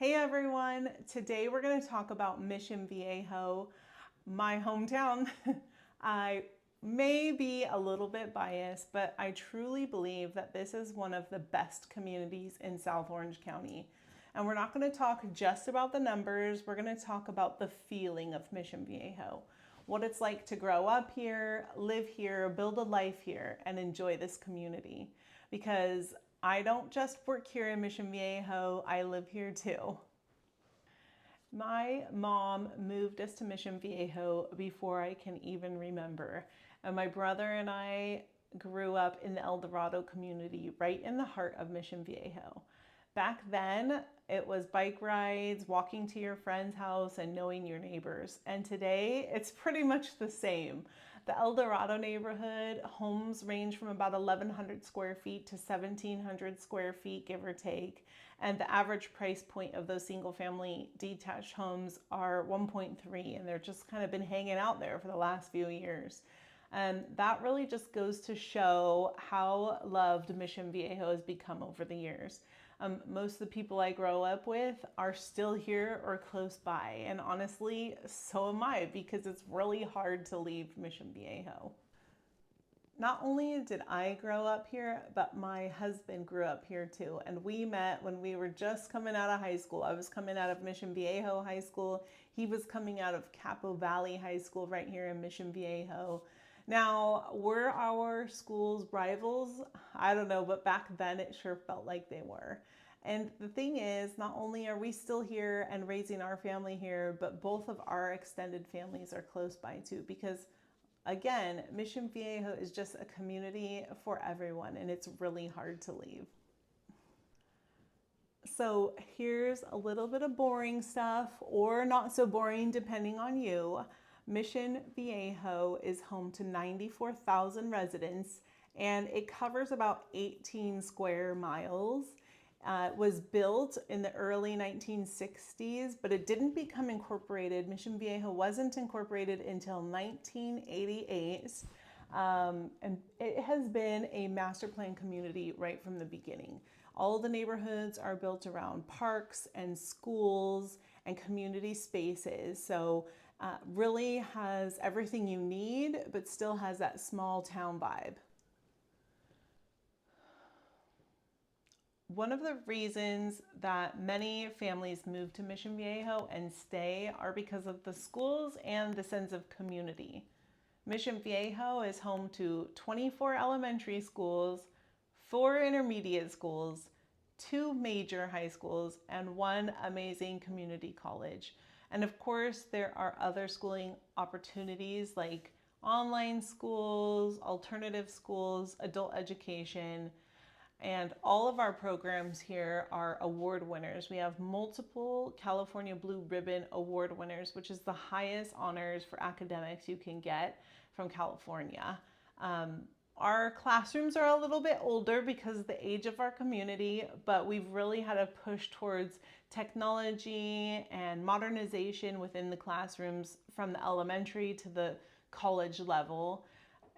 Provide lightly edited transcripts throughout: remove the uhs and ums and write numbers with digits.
Hey everyone, today we're going to talk about Mission Viejo, my hometown. I may be a little bit biased, but I truly believe that this is one of the best communities in South Orange County. And we're not going to talk just about the numbers, we're going to talk about the feeling of Mission Viejo. What it's like to grow up here, live here, build a life here, and enjoy this community. Because I don't just work here in Mission Viejo, I live here too. My mom moved us to Mission Viejo before I can even remember. And my brother and I grew up in the El Dorado community, right in the heart of Mission Viejo. Back then, it was bike rides, walking to your friend's house, and knowing your neighbors. And today, it's pretty much the same. The El Dorado neighborhood, homes range from about 1,100 square feet to 1,700 square feet, give or take. And the average price point of those single family detached homes are 1.3, and they're just kind of been hanging out there for the last few years. And that really just goes to show how loved Mission Viejo has become over the years. Most of the people I grow up with are still here or close by. And honestly, so am I, because it's really hard to leave Mission Viejo. Not only did I grow up here, but my husband grew up here too. And we met when we were just coming out of high school. I was coming out of Mission Viejo High School. He was coming out of Capo Valley High School right here in Mission Viejo. Now, were our schools rivals? I don't know, but back then it sure felt like they were. And the thing is, not only are we still here and raising our family here, but both of our extended families are close by too, because again, Mission Viejo is just a community for everyone, and it's really hard to leave. So here's a little bit of boring stuff, or not so boring depending on you. Mission Viejo is home to 94,000 residents, and it covers about 18 square miles. It was built in the early 1960s, but it didn't become incorporated. Mission Viejo wasn't incorporated until 1988. And it has been a master plan community right from the beginning. All the neighborhoods are built around parks and schools and community spaces. So really has everything you need, but still has that small town vibe. One of the reasons that many families move to Mission Viejo and stay are because of the schools and the sense of community. Mission Viejo is home to 24 elementary schools, 4 intermediate schools, 2 major high schools, and 1 amazing community college. And of course, there are other schooling opportunities like online schools, alternative schools, adult education, and all of our programs here are award winners. We have multiple California Blue Ribbon Award winners, which is the highest honors for academics you can get from California. Our classrooms are a little bit older because of the age of our community, but we've really had a push towards technology and modernization within the classrooms from the elementary to the college level.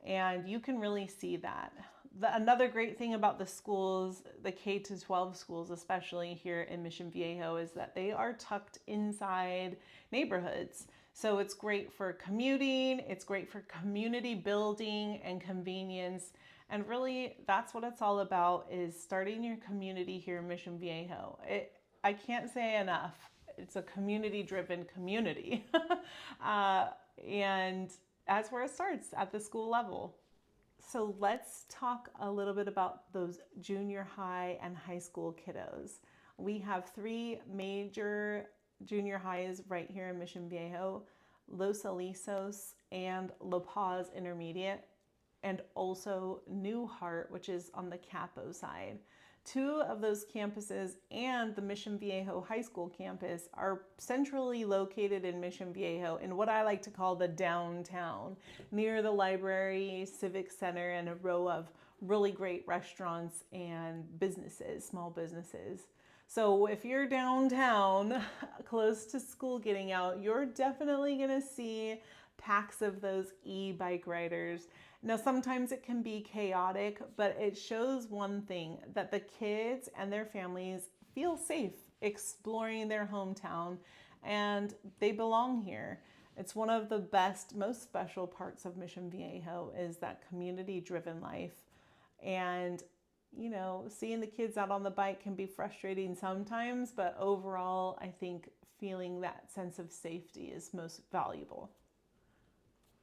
And you can really see that. Another great thing about the schools, the K-12 schools, especially here in Mission Viejo, is that they are tucked inside neighborhoods. So it's great for commuting, it's great for community building and convenience. And really, that's what it's all about, is starting your community here in Mission Viejo. I can't say enough. It's a community-driven community. And that's where it starts, at the school level. So let's talk a little bit about those junior high and high school kiddos. We have 3 major junior highs right here in Mission Viejo: Los Alisos and La Paz Intermediate, and also New Hart, which is on the Capo side. 2 of those campuses and the Mission Viejo High School campus are centrally located in Mission Viejo in what I like to call the downtown, near the library, civic center, and a row of really great restaurants and businesses, small businesses. So if you're downtown, close to school getting out, you're definitely gonna see packs of those e-bike riders. Now, sometimes it can be chaotic, but it shows one thing, that the kids and their families feel safe exploring their hometown, and they belong here. It's one of the best, most special parts of Mission Viejo is that community-driven life. And, you know, seeing the kids out on the bike can be frustrating sometimes, but overall, I think feeling that sense of safety is most valuable.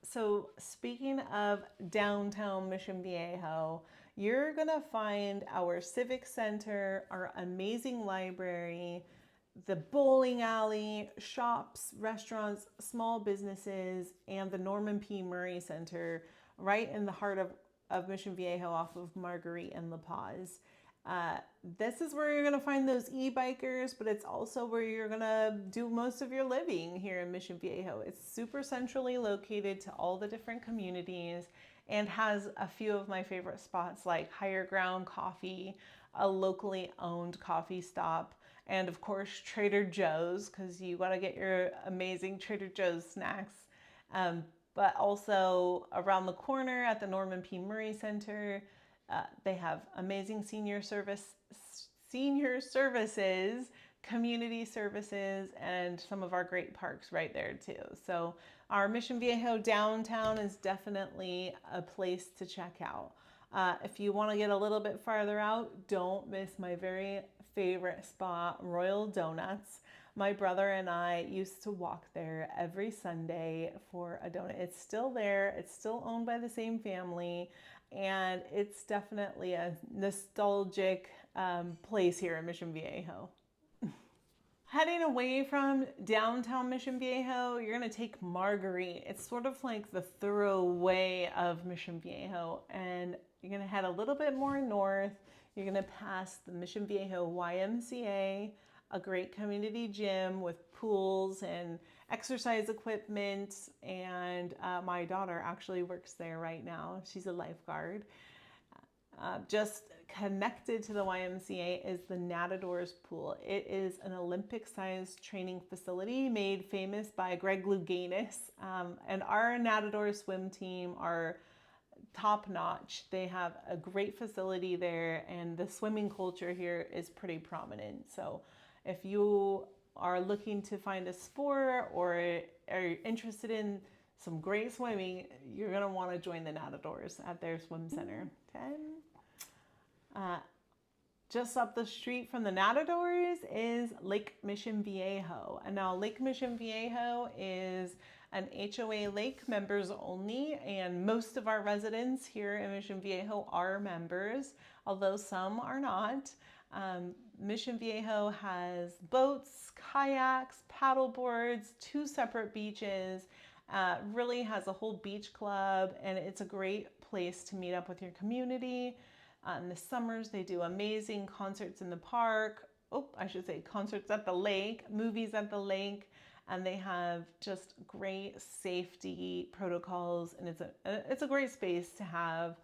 So speaking of downtown Mission Viejo, you're gonna find our civic center, our amazing library, the bowling alley, shops, restaurants, small businesses, and the Norman P. Murray Center right in the heart of Mission Viejo off of Marguerite and La Paz. This is where you're going to find those e-bikers, but it's also where you're going to do most of your living here in Mission Viejo. It's super centrally located to all the different communities and has a few of my favorite spots like Higher Ground Coffee, a locally owned coffee stop, and of course Trader Joe's, because you got to get your amazing Trader Joe's snacks. But also around the corner at the Norman P. Murray Center, they have amazing senior services, community services, and some of our great parks right there too. So our Mission Viejo downtown is definitely a place to check out. If you want to get a little bit farther out, don't miss my very favorite spot, Royal Donuts. My brother and I used to walk there every Sunday for a donut. It's still there. It's still owned by the same family. And it's definitely a nostalgic place here in Mission Viejo. Heading away from downtown Mission Viejo, you're going to take Marguerite. It's sort of like the thoroughway of Mission Viejo. And you're going to head a little bit more north. You're going to pass the Mission Viejo YMCA, a great community gym with pools and exercise equipment. And my daughter actually works there right now. She's a lifeguard. Just connected to the YMCA is the Natadores Pool. It is an Olympic-sized training facility made famous by Greg Louganis. And our Natadores swim team are top-notch. They have a great facility there, and the swimming culture here is pretty prominent. So if you are looking to find a sport or are interested in some great swimming, you're going to want to join the Natadores at their swim center. Just up the street from the Natadores is Lake Mission Viejo. And now Lake Mission Viejo is an HOA lake, members only, and most of our residents here in Mission Viejo are members, although some are not. Mission Viejo has boats, kayaks, paddle boards, 2 separate beaches, really has a whole beach club, and it's a great place to meet up with your community. In the summers, they do amazing concerts in the park. Concerts at the lake, movies at the lake, and they have just great safety protocols. And it's a great space to have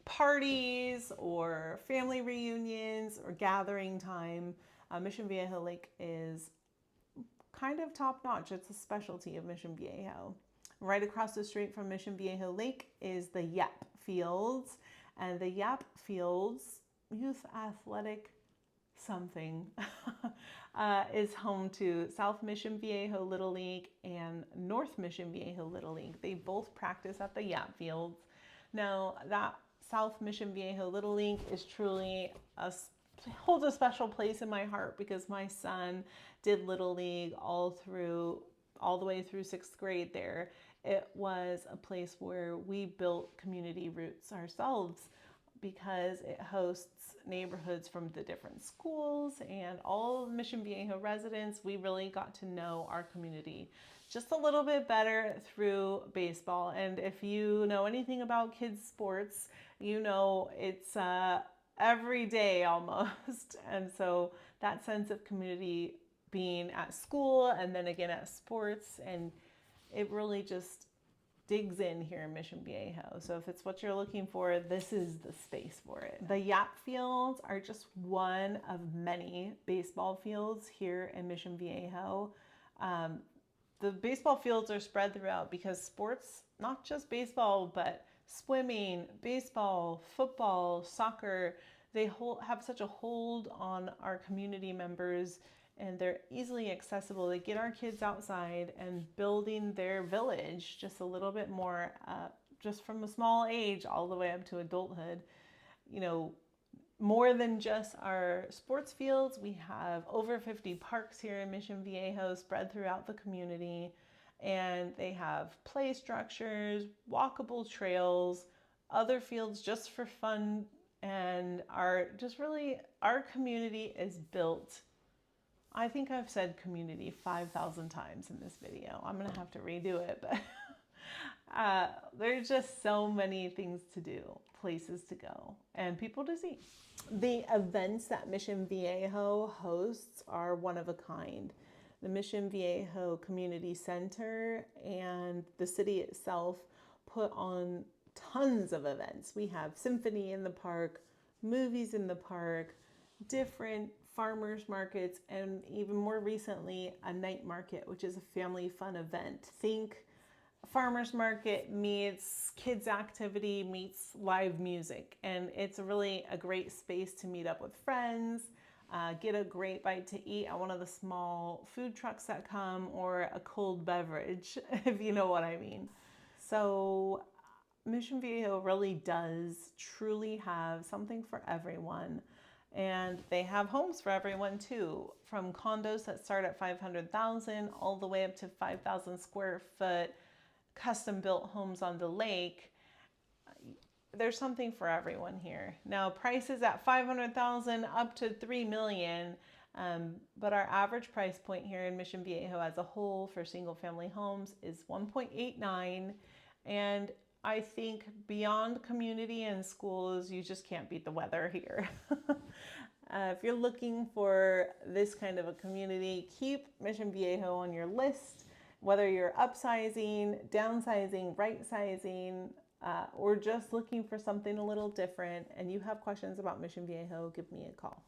parties or family reunions or gathering time. Mission Viejo Lake is kind of top notch. It's a specialty of Mission Viejo. Right across the street from Mission Viejo Lake is the Yap Fields. And the Yap Fields Youth Athletic something is home to South Mission Viejo Little League and North Mission Viejo Little League. They both practice at the Yap Fields. Now, that South Mission Viejo Little League is truly holds a special place in my heart because my son did Little League all the way through 6th grade there. It was a place where we built community roots ourselves because it hosts neighborhoods from the different schools and all of Mission Viejo residents. We really got to know our community just a little bit better through baseball. And if you know anything about kids sports, you know it's every day almost. And so that sense of community being at school and then again at sports, and it really just digs in here in Mission Viejo. So if it's what you're looking for, this is the space for it. The Yap Fields are just one of many baseball fields here in Mission Viejo. The baseball fields are spread throughout because sports, not just baseball, but swimming, baseball, football, soccer, they have such a hold on our community members, and they're easily accessible. They get our kids outside and building their village just a little bit more, just from a small age all the way up to adulthood. You know, more than just our sports fields, we have over 50 parks here in Mission Viejo spread throughout the community, and they have play structures, walkable trails, other fields just for fun, and our community is built. I think I've said community 5,000 times in this video. I'm gonna have to redo it, but there's just so many things to do, places to go, and people to see. The events that Mission Viejo hosts are one of a kind. The Mission Viejo Community Center and the city itself put on tons of events. We have symphony in the park, movies in the park, different farmers markets, and even more recently, a night market, which is a family fun event. Think farmers market meets kids activity meets live music, and it's really a great space to meet up with friends, get a great bite to eat at one of the small food trucks that come, or a cold beverage, if you know what I mean. So Mission Viejo really does truly have something for everyone. And they have homes for everyone too, from condos that start at $500,000 all the way up to 5,000 square foot custom built homes on the lake. There's something for everyone here. Now, prices at $500,000 up to $3 million, but our average price point here in Mission Viejo as a whole for single family homes is 1.89, and I think beyond community and schools, you just can't beat the weather here. If you're looking for this kind of a community, keep Mission Viejo on your list. Whether you're upsizing, downsizing, right-sizing, or just looking for something a little different, and you have questions about Mission Viejo, give me a call.